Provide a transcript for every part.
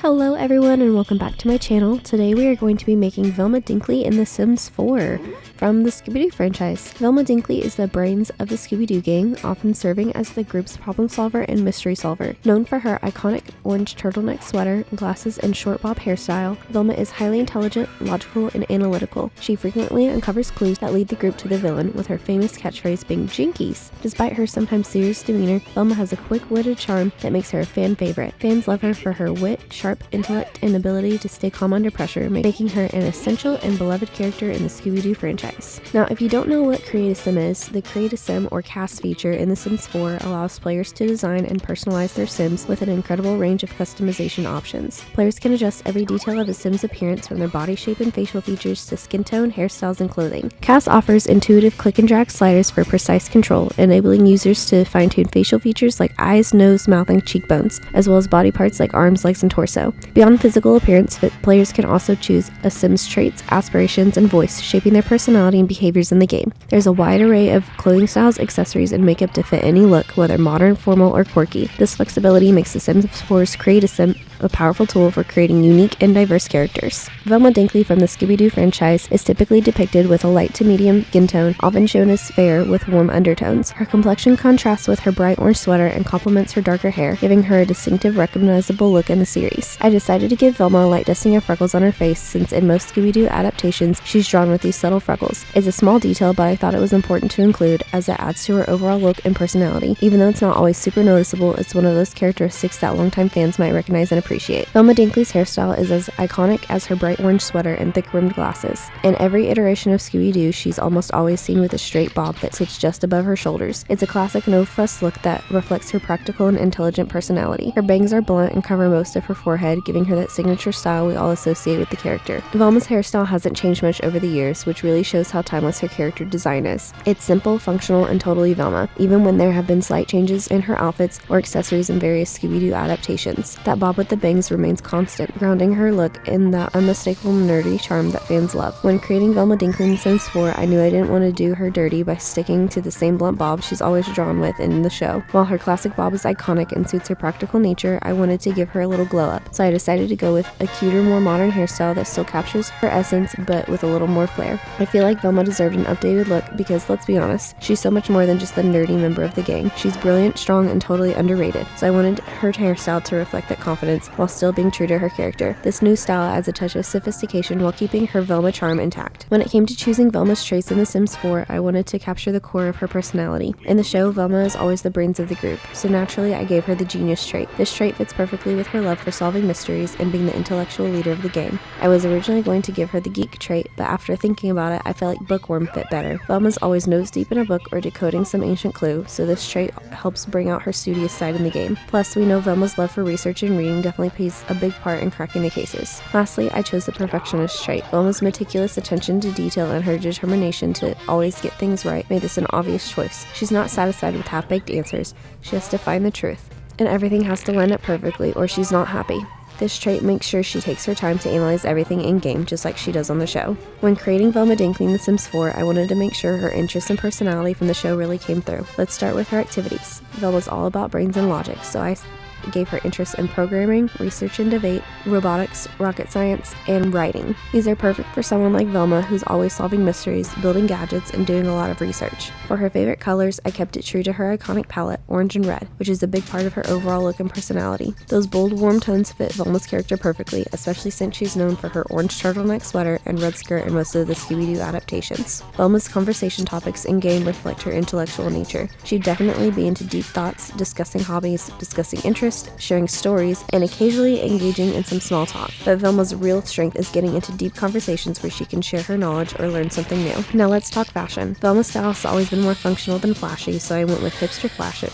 Hello everyone and welcome back to my channel. Today we are going to be making Velma Dinkley in The Sims 4 from the Scooby-Doo franchise. Velma Dinkley is the brains of the Scooby-Doo gang, often serving as the group's problem solver and mystery solver. Known for her iconic orange turtleneck sweater, glasses, and short bob hairstyle, Velma is highly intelligent, logical, and analytical. She frequently uncovers clues that lead the group to the villain, with her famous catchphrase being "Jinkies." Despite her sometimes serious demeanor, Velma has a quick-witted charm that makes her a fan favorite. Fans love her for her wit, sharp intellect, and ability to stay calm under pressure, making her an essential and beloved character in the Scooby-Doo franchise. Now, if you don't know what Create a Sim is, the Create a Sim or Cast feature in The Sims 4 allows players to design and personalize their Sims with an incredible range of customization options. Players can adjust every detail of a Sim's appearance, from their body shape and facial features to skin tone, hairstyles, and clothing. Cast offers intuitive click and drag sliders for precise control, enabling users to fine-tune facial features like eyes, nose, mouth, and cheekbones, as well as body parts like arms, legs, and torso. Beyond physical appearance, players can also choose a Sim's traits, aspirations, and voice, shaping their personality and behaviors in the game. There's a wide array of clothing styles, accessories, and makeup to fit any look, whether modern, formal, or quirky. This flexibility makes The Sims 4's Create a Sim a powerful tool for creating unique and diverse characters. Velma Dinkley from the Scooby-Doo franchise is typically depicted with a light to medium skin tone, often shown as fair with warm undertones. Her complexion contrasts with her bright orange sweater and complements her darker hair, giving her a distinctive, recognizable look in the series. I decided to give Velma a light dusting of freckles on her face, since in most Scooby-Doo adaptations, she's drawn with these subtle freckles. It's a small detail, but I thought it was important to include, as it adds to her overall look and personality. Even though it's not always super noticeable, it's one of those characteristics that longtime fans might recognize and appreciate. Velma Dinkley's hairstyle is as iconic as her bright orange sweater and thick-rimmed glasses. In every iteration of Scooby-Doo, she's almost always seen with a straight bob that sits just above her shoulders. It's a classic no-fuss look that reflects her practical and intelligent personality. Her bangs are blunt and cover most of her forehead, giving her that signature style we all associate with the character. Velma's hairstyle hasn't changed much over the years, which really shows how timeless her character design is. It's simple, functional, and totally Velma, even when there have been slight changes in her outfits or accessories in various Scooby-Doo adaptations. That bob with the bangs remains constant, grounding her look in that unmistakable nerdy charm that fans love. When creating Velma Dinkley in The Sims 4, I knew I didn't want to do her dirty by sticking to the same blunt bob she's always drawn with in the show. While her classic bob is iconic and suits her practical nature, I wanted to give her a little glow up, so I decided to go with a cuter, more modern hairstyle that still captures her essence, but with a little more flair. I feel like Velma deserved an updated look because, let's be honest, she's so much more than just the nerdy member of the gang. She's brilliant, strong, and totally underrated, so I wanted her hairstyle to reflect that confidence while still being true to her character. This new style adds a touch of sophistication while keeping her Velma charm intact. When it came to choosing Velma's traits in The Sims 4, I wanted to capture the core of her personality. In the show, Velma is always the brains of the group, so naturally I gave her the genius trait. This trait fits perfectly with her love for solving mysteries and being the intellectual leader of the gang. I was originally going to give her the geek trait, but after thinking about it, I felt like bookworm fit better. Velma's always nose deep in a book or decoding some ancient clue, so this trait helps bring out her studious side in the game. Plus, we know Velma's love for research and reading definitely plays a big part in cracking the cases. Lastly, I chose the perfectionist trait. Velma's meticulous attention to detail and her determination to always get things right made this an obvious choice. She's not satisfied with half-baked answers. She has to find the truth, and everything has to line up perfectly or she's not happy. This trait makes sure she takes her time to analyze everything in-game, just like she does on the show. When creating Velma Dinkley in The Sims 4, I wanted to make sure her interests and personality from the show really came through. Let's start with her activities. Velma's all about brains and logic, so I gave her interests in programming, research and debate, robotics, rocket science, and writing. These are perfect for someone like Velma, who's always solving mysteries, building gadgets, and doing a lot of research. For her favorite colors, I kept it true to her iconic palette, orange and red, which is a big part of her overall look and personality. Those bold, warm tones fit Velma's character perfectly, especially since she's known for her orange turtleneck sweater and red skirt in most of the Scooby-Doo adaptations. Velma's conversation topics in-game reflect her intellectual nature. She'd definitely be into deep thoughts, discussing hobbies, discussing interests, sharing stories, and occasionally engaging in some small talk. But Velma's real strength is getting into deep conversations where she can share her knowledge or learn something new. Now let's talk fashion. Velma's style has always been more functional than flashy, so I went with hipster fashion,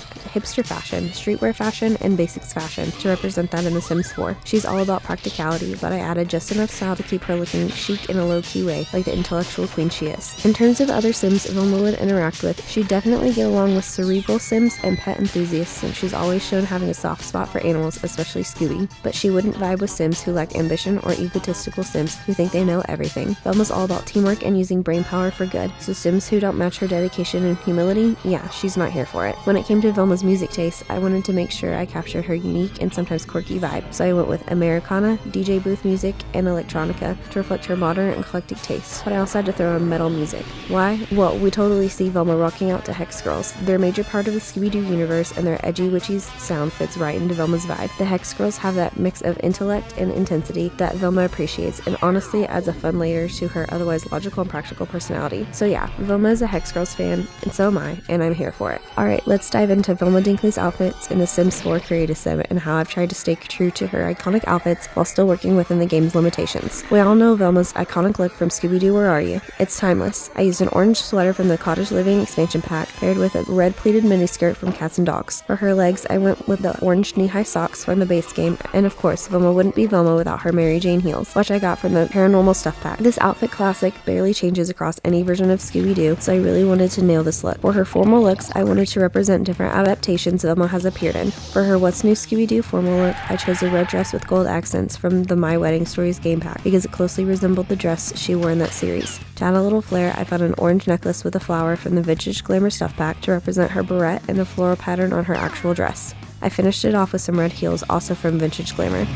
streetwear fashion, and basics fashion to represent that in The Sims 4. She's all about practicality, but I added just enough style to keep her looking chic in a low-key way, like the intellectual queen she is. In terms of other Sims Velma would interact with, she'd definitely get along with cerebral Sims and pet enthusiasts, since she's always shown having a soft spot for animals, especially Scooby, but she wouldn't vibe with Sims who lack ambition or egotistical Sims who think they know everything. Velma's all about teamwork and using brain power for good, so Sims who don't match her dedication and humility, yeah, she's not here for it. When it came to Velma's music taste, I wanted to make sure I captured her unique and sometimes quirky vibe, so I went with Americana, DJ booth music, and electronica to reflect her modern and eclectic tastes, but I also had to throw in metal music. Why? Well, we totally see Velma rocking out to Hex Girls. They're a major part of the Scooby-Doo universe, and their edgy, witchy sound fits right into Velma's vibe. The Hex Girls have that mix of intellect and intensity that Velma appreciates, and honestly adds a fun layer to her otherwise logical and practical personality. So yeah, Velma is a Hex Girls fan, and so am I, and I'm here for it. Alright, let's dive into Velma Dinkley's outfits in the Sims 4 Create a Sim, and how I've tried to stay true to her iconic outfits while still working within the game's limitations. We all know Velma's iconic look from Scooby-Doo Where Are You? It's timeless. I used an orange sweater from the Cottage Living expansion pack, paired with a red pleated miniskirt from Cats and Dogs. For her legs, I went with the orange knee-high socks from the base game, and of course, Velma wouldn't be Velma without her Mary Jane heels, which I got from the Paranormal Stuff Pack. This outfit classic barely changes across any version of Scooby-Doo, so I really wanted to nail this look. For her formal looks, I wanted to represent different adaptations Velma has appeared in. For her What's New Scooby-Doo formal look, I chose a red dress with gold accents from the My Wedding Stories game pack because it closely resembled the dress she wore in that series. To add a little flair, I found an orange necklace with a flower from the Vintage Glamour Stuff Pack to represent her barrette and the floral pattern on her actual dress. I finished it off with some red heels, also from Vintage Glamour.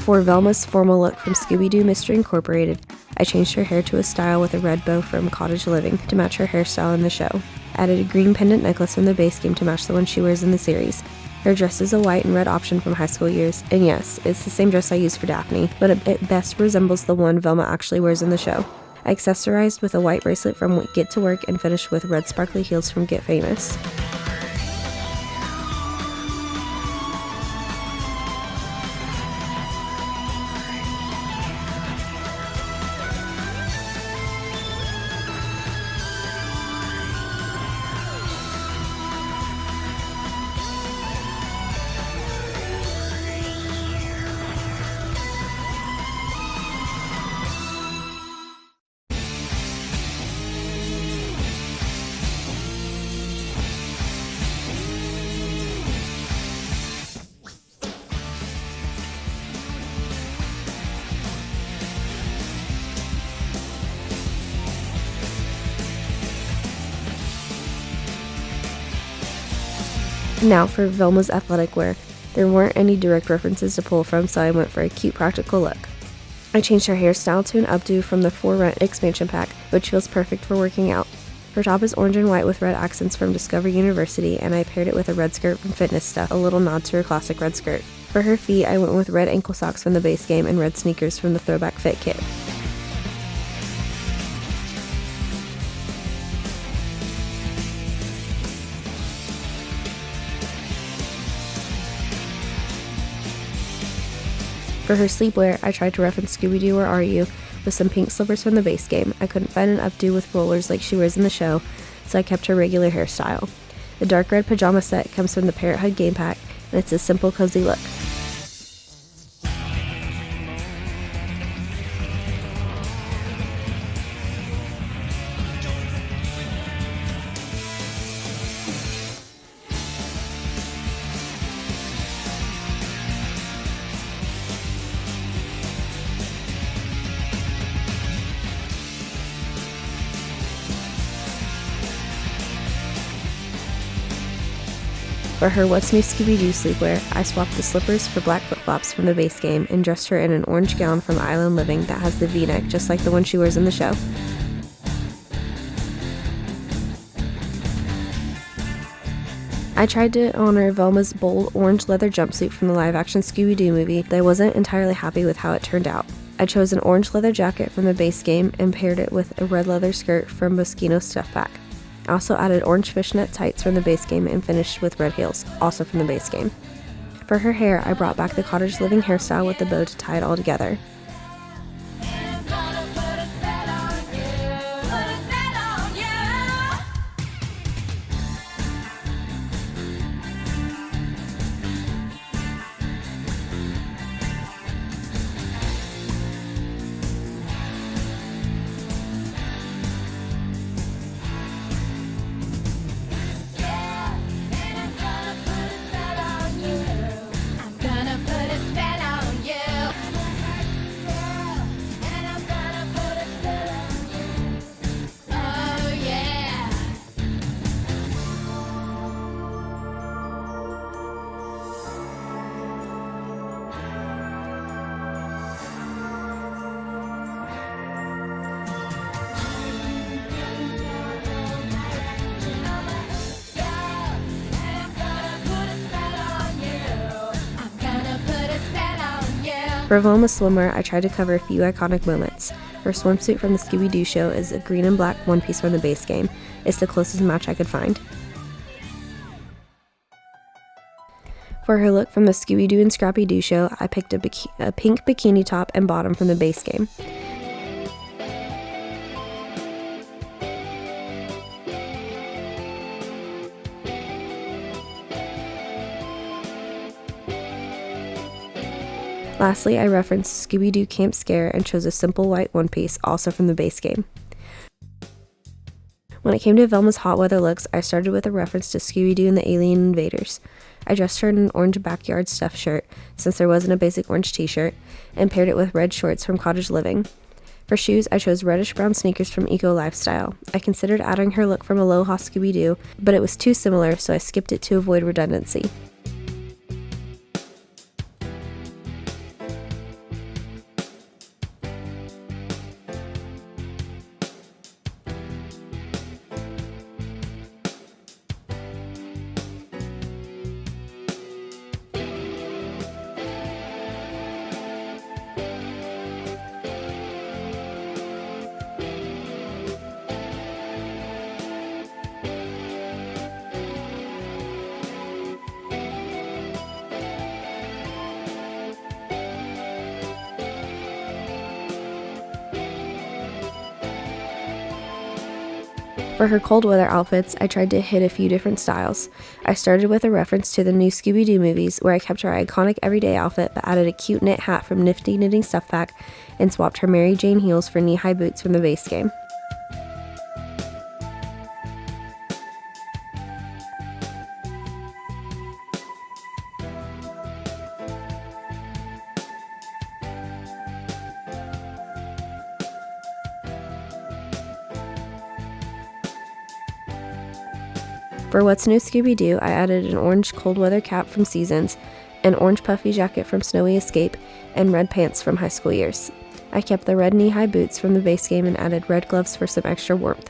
For Velma's formal look from Scooby-Doo Mystery Incorporated, I changed her hair to a style with a red bow from Cottage Living to match her hairstyle in the show. Added a green pendant necklace from the base game to match the one she wears in the series. Her dress is a white and red option from high school years, and yes, it's the same dress I used for Daphne, but it best resembles the one Velma actually wears in the show. I accessorized with a white bracelet from Get to Work and finished with red sparkly heels from Get Famous. Now for Velma's athletic wear. There weren't any direct references to pull from, so I went for a cute practical look. I changed her hairstyle to an updo from the For Rent expansion pack, which feels perfect for working out. Her top is orange and white with red accents from Discovery University, and I paired it with a red skirt from Fitness Stuff, a little nod to her classic red skirt. For her feet, I went with red ankle socks from the base game and red sneakers from the Throwback Fit kit. For her sleepwear, I tried to reference Scooby-Doo Where Are You with some pink slippers from the base game. I couldn't find an updo with rollers like she wears in the show, so I kept her regular hairstyle. The dark red pajama set comes from the Parrot Hug game pack, and it's a simple, cozy look. For her What's New Scooby-Doo sleepwear, I swapped the slippers for black flip-flops from the base game and dressed her in an orange gown from Island Living that has the V-neck just like the one she wears in the show. I tried to honor Velma's bold orange leather jumpsuit from the live-action Scooby-Doo movie, but I wasn't entirely happy with how it turned out. I chose an orange leather jacket from the base game and paired it with a red leather skirt from Moschino Stuff Pack. I also added orange fishnet tights from the base game and finished with red heels, also from the base game. For her hair, I brought back the Cottage Living hairstyle with the bow to tie it all together. For Velma Swimwear, I tried to cover a few iconic moments. Her swimsuit from the Scooby-Doo show is a green and black one-piece from the base game. It's the closest match I could find. For her look from the Scooby-Doo and Scrappy-Doo show, I picked a pink bikini top and bottom from the base game. Lastly, I referenced Scooby-Doo Camp Scare and chose a simple white one piece, also from the base game. When it came to Velma's hot weather looks, I started with a reference to Scooby-Doo and the Alien Invaders. I dressed her in an orange backyard stuffed shirt, since there wasn't a basic orange t-shirt, and paired it with red shorts from Cottage Living. For shoes, I chose reddish-brown sneakers from Eco Lifestyle. I considered adding her look from Aloha Scooby-Doo, but it was too similar, so I skipped it to avoid redundancy. For her cold weather outfits, I tried to hit a few different styles. I started with a reference to the new Scooby-Doo movies, where I kept her iconic everyday outfit but added a cute knit hat from Nifty Knitting Stuff Pack and swapped her Mary Jane heels for knee-high boots from the base game. For What's New Scooby-Doo, I added an orange cold weather cap from Seasons, an orange puffy jacket from Snowy Escape, and red pants from High School Years. I kept the red knee-high boots from the base game and added red gloves for some extra warmth.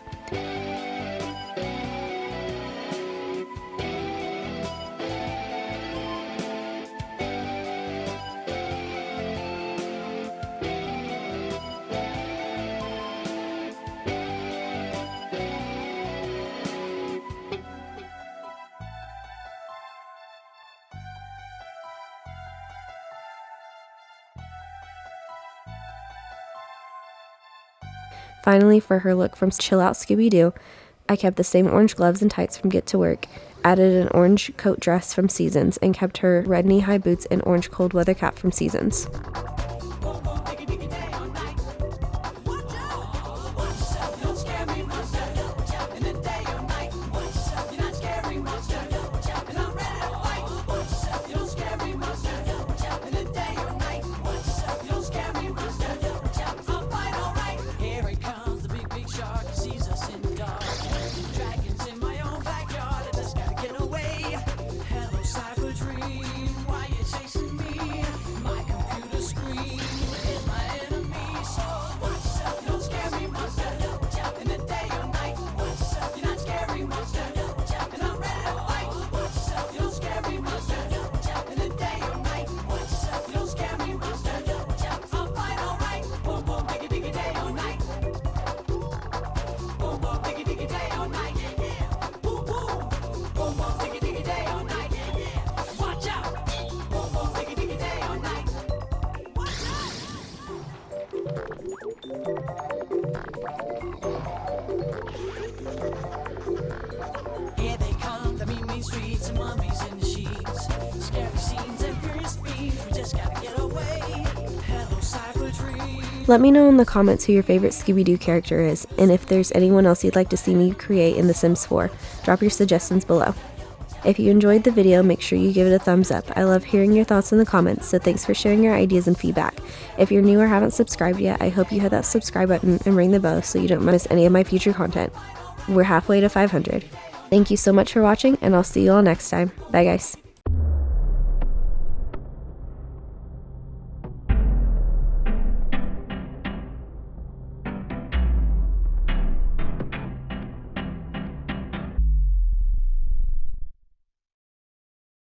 Finally, for her look from Chill Out Scooby-Doo, I kept the same orange gloves and tights from Get to Work, added an orange coat dress from Seasons, and kept her red knee-high boots and orange cold weather cap from Seasons. Here they come, the mean streets and mummies in the sheets. Scary scenes and furious fiends, we just gotta get away. Hello, Cyberdream. Let me know in the comments who your favorite Scooby-Doo character is, and if there's anyone else you'd like to see me create in The Sims 4. Drop your suggestions below. If you enjoyed the video, make sure you give it a thumbs up. I love hearing your thoughts in the comments, so thanks for sharing your ideas and feedback. If you're new or haven't subscribed yet, I hope you hit that subscribe button and ring the bell so you don't miss any of my future content. We're halfway to 500. Thank you so much for watching, and I'll see you all next time. Bye guys.